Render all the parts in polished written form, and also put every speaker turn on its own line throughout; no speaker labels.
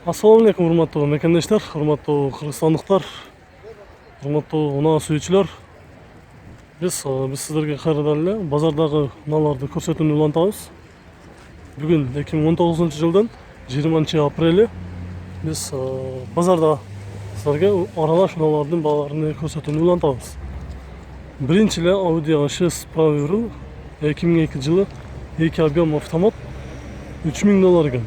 Ассалаумалейкум, урматтуу мекендештер, урматтуу кыргызстандыктар, урматтуу унаа сүйүүчүлөр. Биз сиздерге кайрадан эле базардагы унааларды көрсөтүүнү улантабыз. Бүгүн 2019 жылдын 20 апрели биз базарда сиздерге аралаш унаалардын бааларын көрсөтүүнү улантабыз. Биринчи эле Audi A6 Pro 2002 жылы 2 объем автомат $3000 экен.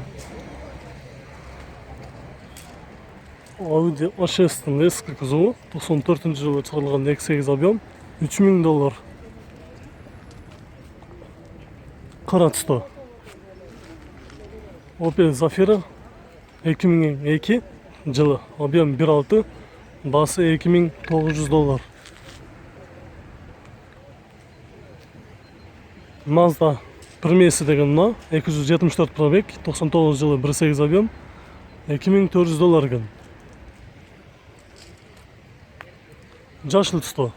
Audi A6'ın eski kuzuvu 94. жылы çıkarılgan 2.8 объем $3000. Kara түсті. Opel Zafira 2002 жылы объем 1.6, басы $2900. Mazda Primesi деген мына 274 пробег 99 жылы 1.8 объем $2400 екен. Жашыл түсті.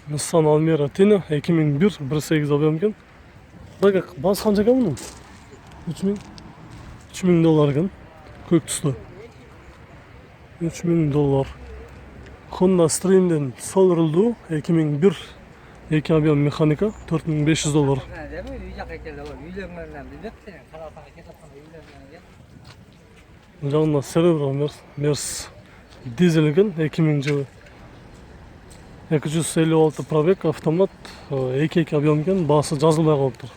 Nissan Almera Tina 2001 1.8 объем екен. Басы қанша екен мұның? $3000 екен. Көк түсті. $3000. Honda Stream'den sol ruldu 2001 2 объем механика $4500. Жаңында Cerebro Mers дизель екен 2000 жылы 256 пробег автомат 2.2 объем екен, басы жазылмай қалып тұр.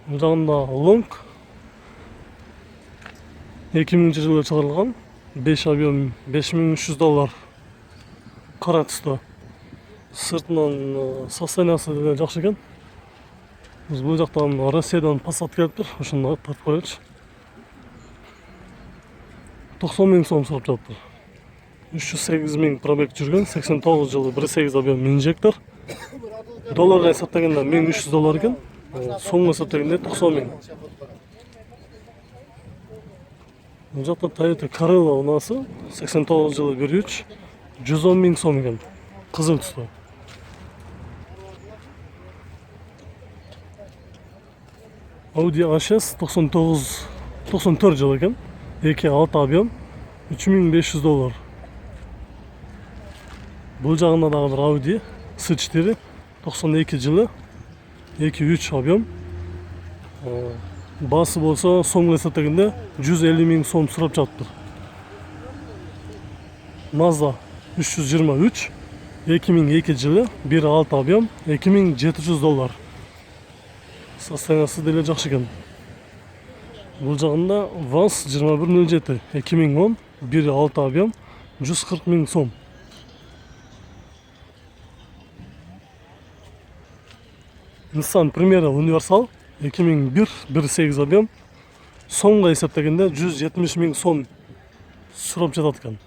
Жаңында Long 2000 жылы шығарылған 5 объем $5300. Қара түсті. Сыртынан состояниясы да жақсы екен. Біз бұл жақтан Россиядан Passat келіп тұр, ошоны тартып қояйықшы. 90.000 сом сұрап жатыр. 308.000 пробег жүрген, 89 жылы 1.8 объем инжектор. Долларға есептегенде $1300 екен, соңғы есептегенде 90.000. Бұл жақта Toyota Corolla ұнасы 89 жылы 1.3, 110.000 сом екен, қызыл түсті. Audi A6 94 жылы екен, 2.6 объем $3500. Бұл жағында дағы бір Audi S4 92 жылы 2.3 объем. Басы болса соңғы есептегенде 150.000 сом сұрап жатыр. Mazda 323 2002 жылы 1.6 объем $2700. Состояниясы деле жақсы екен. Бұл жағында VAZ 2107 2010 1.6 объем $140.000 сом. Nissan Primera Universal 2001 1.8 объем соңғы есептегенде 170.000 сом сұрап жатады екен.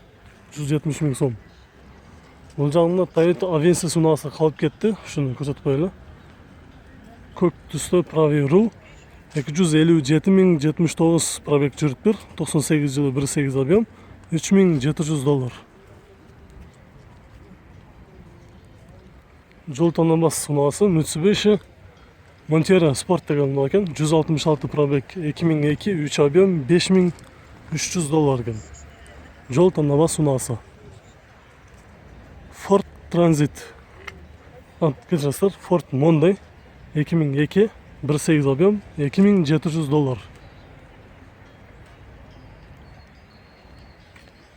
170.000 сом. Бұл жағында Toyota Avensis ұнасы қалып кетті. Шunu көрсетіп қоялы. Көк түсті правый руль 257.079 пробег жүріп тұр. 98 жылы 1.8 объем $3700. Жол таңдамасы ұнасы Mitsubishi Montero Sport деген екен. 166 пробег 2002 3 объем $5300 екен. Жол таңдамасы ұнасы. Ford Transit Ford Monday 2002 1.8 объем $2700.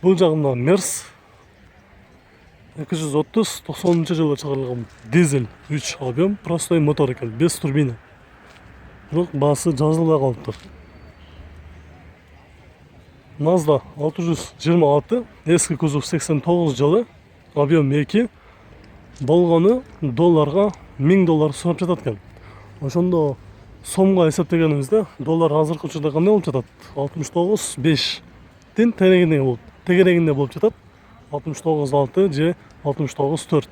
Бұл жағында Merz 230 90 жылы шығарылған дизель 3 объем простой мотор екен, без турбина. Бірақ басы жазылмай қалып тұр. Mazda 626 eski kuzov 89 жылы объем 2 болғаны долларға $1000 сұрап жатады екен. Ошондо сомға есептегенімізде доллар азыркы учурда кандай болуп жатат? 69.5 тегерегинде болуп жатат. 69.6 же 69.4.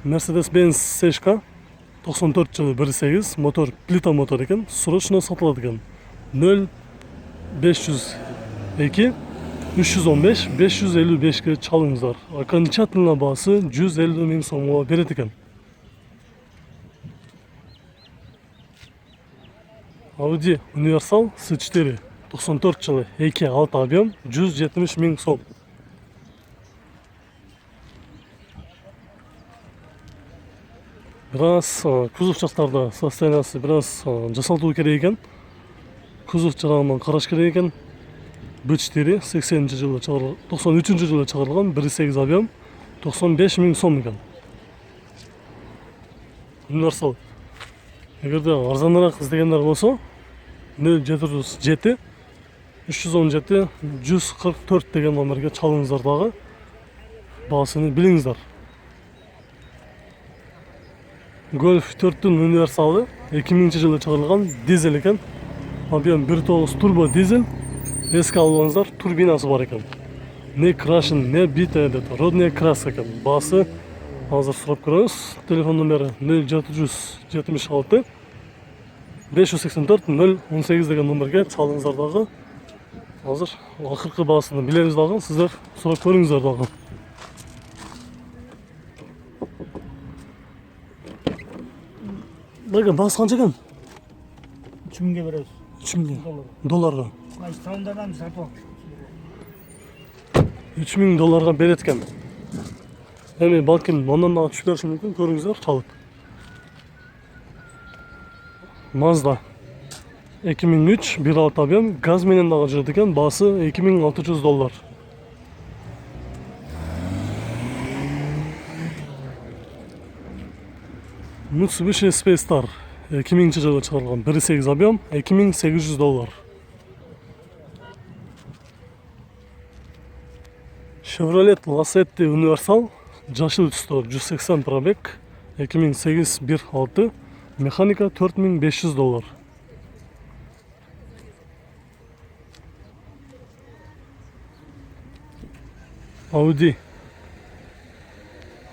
Mercedes-Benz CSK 94 жылы 1.8 мотор, плита мотор екен, срочно сатылат екен. 0.502 315 555'e çalыңыздар. Окончательно басы 150 миң сомго берет экен. Audi Universal S4 94 жылы 2.6 объем 170 миң сом. Biraz kuzov жактарда состояниясы biraz жасалтуу керек экен. Kuzov жагынан караш керек экен. B4 80-жылы чыгарылган, 93-жылы чыгарылган 1.8 объем 95 миң сом экен. Universal. Эгерде арзаныраак издегендер болсо 0707 317 144 деген номерге чалыңыздар дагы. Баасын билиңиздер. Golf 4'ün Universal'ı 2000-жылы чыгарылган дизель экен. Объем 1.9 турбо дизель. Эске алганыңыздар, турбинасы бар экен. Не крашен, не бите деп, родная краска экен. Баасы азыр сурап көрөбүз. Телефон номери 0776 584 018 деген номерге чалыңыздар дагы. Азыр акыркы баасын билебиз дагы, сиздер сурап көрүңүздөр дагы. Bakın bas kanca ekan?
3 mingga beramiz.
3 ming dollarga.
Maysa taundan sapo.
3 ming dollarga beret ekan. Эми балким ondan daha түшүп бериши мүмкүн, көрүңүздөр, чалып. Mazda 2003 1.6 объем газ менен дагы жүрөт экен, баасы $2600. Mitsubishi Space Star 2000-жылы чыгарылган 1.8 объем $2800. Chevrolet Lacetti Universal жашыл түстө 180 пробег 2008 1.6 механика $4500. Audi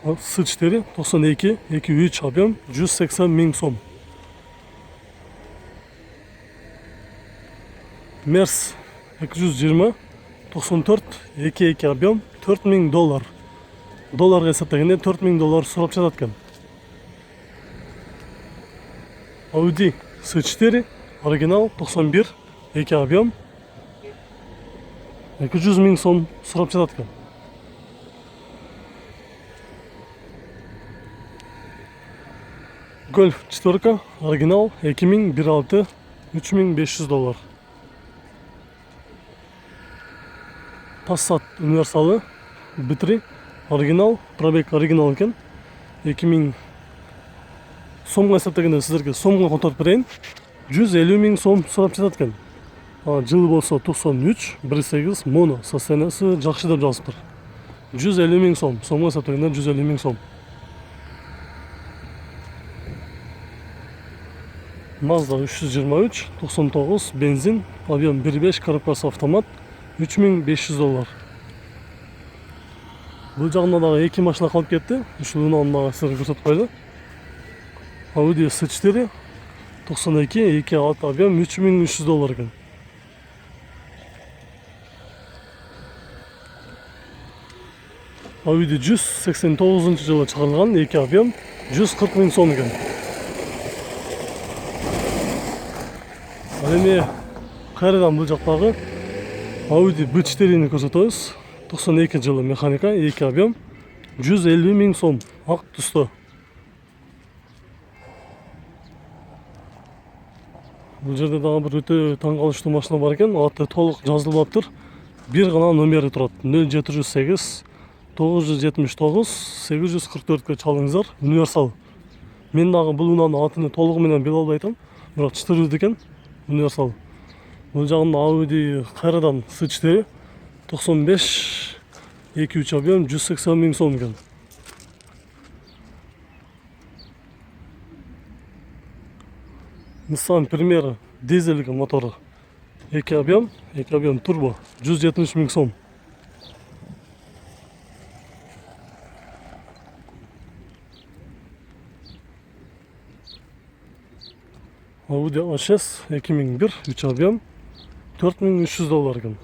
S4 92 2.3 объем 180 миң сом. Mercedes 220 94 2.2 объем $4000. Долларга эсептегенде $4000 сурап жатат экен. Audi S4 оригинал 91 2 объем 200 миң сом сурап жатат экен. Golf 4 оригинал 2000 1.6 $3500. Passat Universal'ı B3 оригинал, пробег оригинал экен. 2000 сомго эсептегенде сиздерге сомго контоп берейин. 150 миң сом сурап жатат экен. Жылы болсо 93 1.8 моно, состояниясы жакшы деп жазыптыр. 150 миң сом, сомго эсептегенде 150 миң сом. Mazda 323 99 benzin, объем 1.5 коробкасы автомат $3500. Бұл жағында дағы 2 машина қалып кетті. Үшілуін алындағы сіздерге көрсетіп қойды. Audi S4 92 2.6 объем $3300 екен. Audi 189 жылы чыгарылган 2 объем 140 миң сом екен. Эми кайрадан бул жактагы Audi B4-ни көрсөтөбүз. 92 жылы механика 2 объем 150 миң сом ак түстө. Бул жерде дагы бир өтө таң калыштуу машина бар экен. Аты толук жазылбаптыр. Бир гана номери турат. 0708 979 844 чалыңыздар. Universal. Мен дагы бул унаанын атын толугу менен биле албайтам. Бирок чытырды экен. Universal. Бұл жағында Audi кайрадан S4 95 2.3 объем 180 миң сом екен. Nissan Primera дизель моторы 2 объем турбо 170 миң сом. Audi A6 2001 3 объем $4300 екен.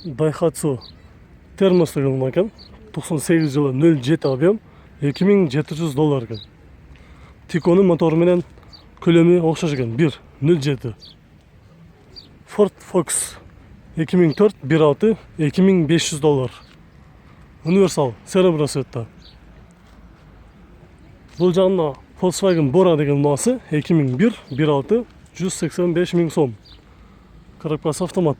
Daihatsu термос деген ұна екен. 98 жылы 07 объем, $2700 екен. Тек оның моторыменен көлемі оқшаш екен. 1.07. Ford Focus 2004 1.6 $2500. Универсал серебро цветта. Бұл жағында Volkswagen Bora деген ұнасы 2001 1.6 185 000 сом. Коробкасы автомат.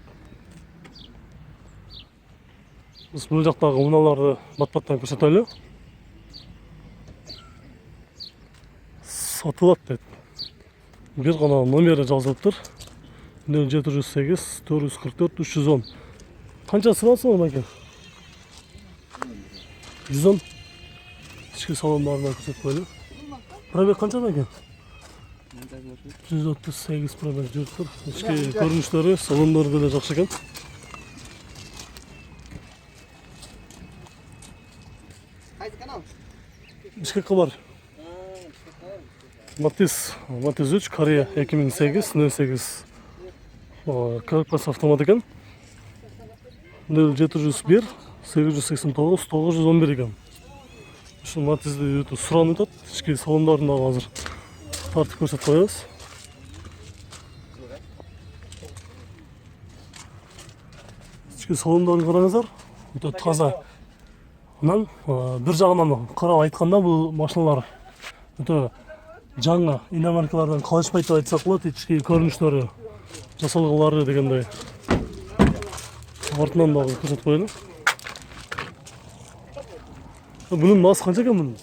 Біз бұл жақтағы ұналарды бат-баттан көрсетелі. Сатылат деді. Bir ғана номері жазылып тұр. 0708 444 310. Қанша сұрасың ол мәкен? 110. Ішкі салондарына көрсетіп қойлы. Пробег қанша мәкен? 138 пробег жүріп тұр. Ішкі көрініштері, салондары да жақсы екен. Ішкі қабар. Matiz 3, Koreya 2008 08. Коробкасы автомат екен. 0701 889 911 екен. Şu Matiz'de сұранып жатады. Ішкі салондарында қазір тартып көрсетіп қоямыз. Ішкі салондарын қараңыздар. Өте таза. Онан бір жағынан қарап айтқанда бұл машиналар өте жаңа иномаркалардан қалышпайды деп айтсақ болады. Ішкі көрініштері, жасалғылары дегендей. Артынан да көрсетіп қояды. Бұның масы қанша екен бұның?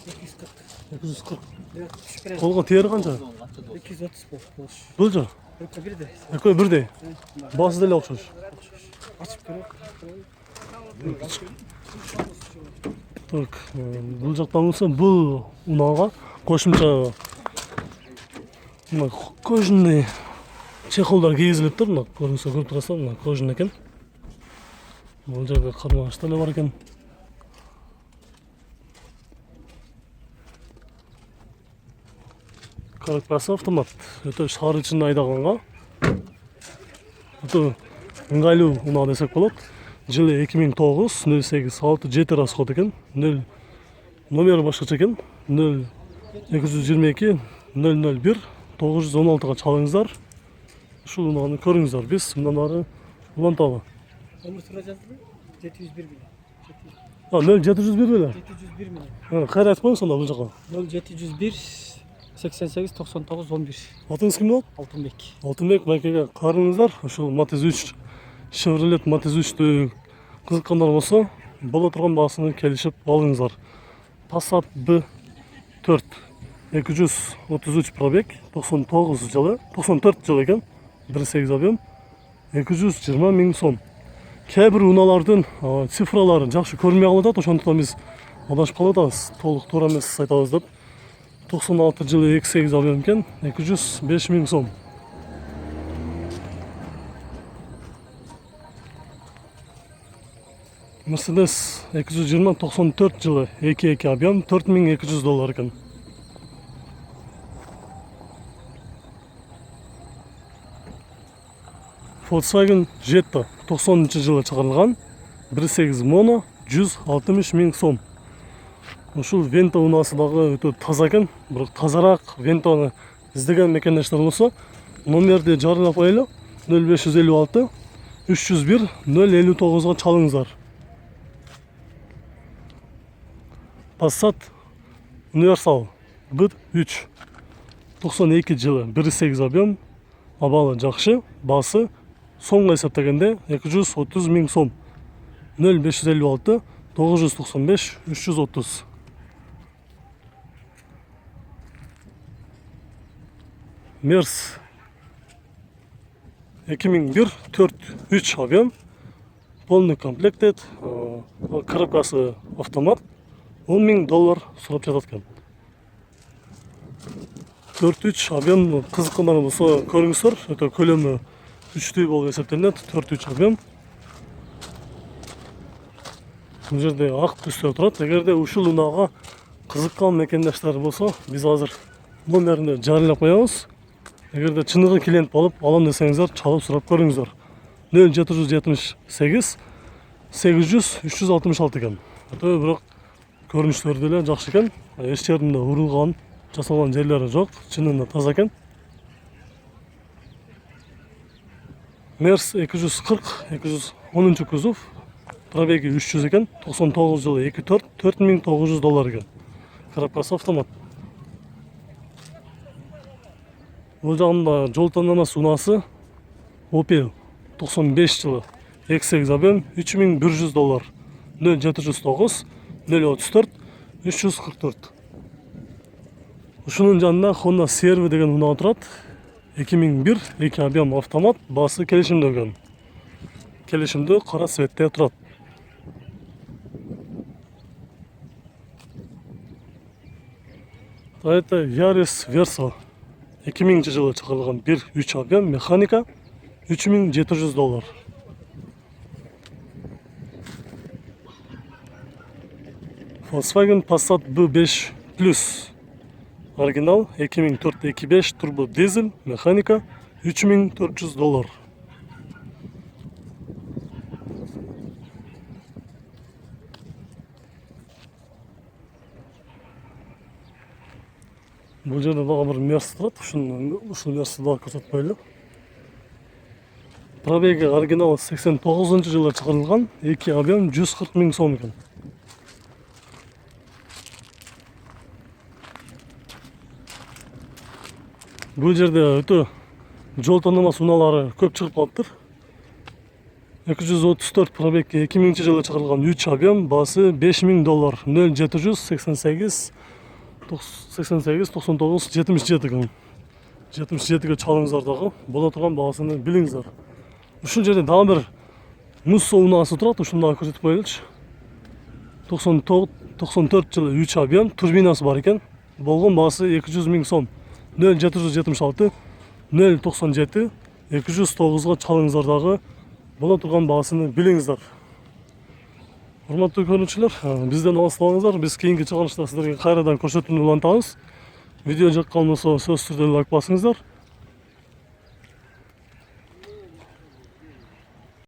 240. Қолға тері қанша?
230
Бұл жа? Екеуі бірдей. Басы дәлі ұқсас. Бұл жақтан болса бұл ұнаға қосымша кожаный чехолдар кигізіліп тұр. Көрінсе көріп тұрасыздар, кожаный екен. Бұл жерде қармағыштары бар екен. Коробкасы автомат. Өте шар ішінде айдағанға. Өте ыңғайлы ұна десек болады. Жылы 2009 08 67 расход екен. Номері башқаша екен. 0222 001 916-ға чалыңыздар. Шул ұнаны көріңіздер. Біз мұндан ары ұланталы.
Өмір тұра жазды? 701 мені.
0701 белі?
701 мені.
Қайыр айтып қойың сонда бұл жаққа?
0701 88 99 11.
Атыңыз кім болады?
Алтынбек.
Алтынбек мәкеге қарыңыздар. Ошол Matiz 3, Chevrolet Matiz 3-ті қызыққандар болса, бола тұрған бағасını келішіп алыңыздар. Passat B4 233 пробег, 99 жылы, 94 жылы екен, 1.8 объем, 220 000 сом. Кейбір ұналардың цифралары жақсы көрмей қалады, ошондықтан біз адашып қаладамыз, толық тура емес айтабыз деп. 96 жылы 2.8 объем екен, 205 000 сом. Mercedes 220 94 жылы 2.2 объем, $4200 екен. Volkswagen Jetta 90 жылы шығарылған, 1.8 моно, 160 000 сом. Ошол Vento унасыдағы өте таза екен, бірақ тазарақ Ventoны іздеген мекендештер болса, номерді жарылап қоялы 0556 301 059-ға чалыңыздар. Passat Universal B3 92 жылы 1.8 объем, абалы жақшы, басы соңғы есептегенде 230 000 сом. 0556 995 330. Mercedes 2001 4.3 объем, полный комплектет, коробкасы автомат, $10 000 сұрап жататқан. 4.3 объем қызыққандар болса көріңіздер, өте көлемі 3-тей болып есептелінеді. 4.3 объем. Бұл жерде ақ түсте тұрады. Егерде ушул ұнаға қызыққан мекендештер болса, біз азыр номерінде жарылап қоямыз. Егерде чыныгы клиент болып алам десеңіздер, чалып сұрап көріңіздер. 0778 800-366 экен. Өтө бирок көрүнүштөрү деле жакшы экен. Эч жеринде урулган, жасалган жерлери жок. Чынында таза экен. Мерс 240-210 кузов. Пробеги 300 экен. 99 жылы 2.4, $4900 экен. Коробкасы автомат. Бул жагында жол тандамасы унасы Opel 95 жылы 2.8 объем $3100. 0709 034 344. Ушунун жанында Honda CR-V деген унаа турат. 2001 2 объем автомат, баасы келишимдүү экен. Келишимдүү кара цветте турат. Это Yaris Verso 2000 жылы чыгарылган 1.3 объем механика $3700. Volkswagen Passat B5 Plus оригинал 2004 2.5 турбо дизель механика $3400. Бул жерде дагы бир Мерс турат. Ушул Мерсти дагы көрсөтүп коелу. Пробеги оригинал 89 жылы чыгарылган 2 объем 140 000 сом экен. Бул жерде өтө жол тандамасы унаалары көп чыгып калыптыр. 234 пробег 2000 жылы чыгарылган 3 объем, баасы $5000. 0788 88 99 77 экен. 77ге чалыңыздар дагы. Бола турган баасыны билиңиздер. Ушул жерде дагы бир Musso унаасы турат. Ушуну дагы көрсөтүп коелучу. 94 жылы 3 объем, турбинасы бар экен. Болгон баасы 200 000 сом. 0776 097 209га чалыңыздар дагы. Бола турган баасыны билиңиздер. Урматтуу көрүүчүлөр, бизден алыстабаңыздар. Биз кийинки чыгарылышта сиздерге кайрадан көрсөтүүнү улантабыз. Видео жаккан болсо сөзсүз түрдө лайк басыңыздар.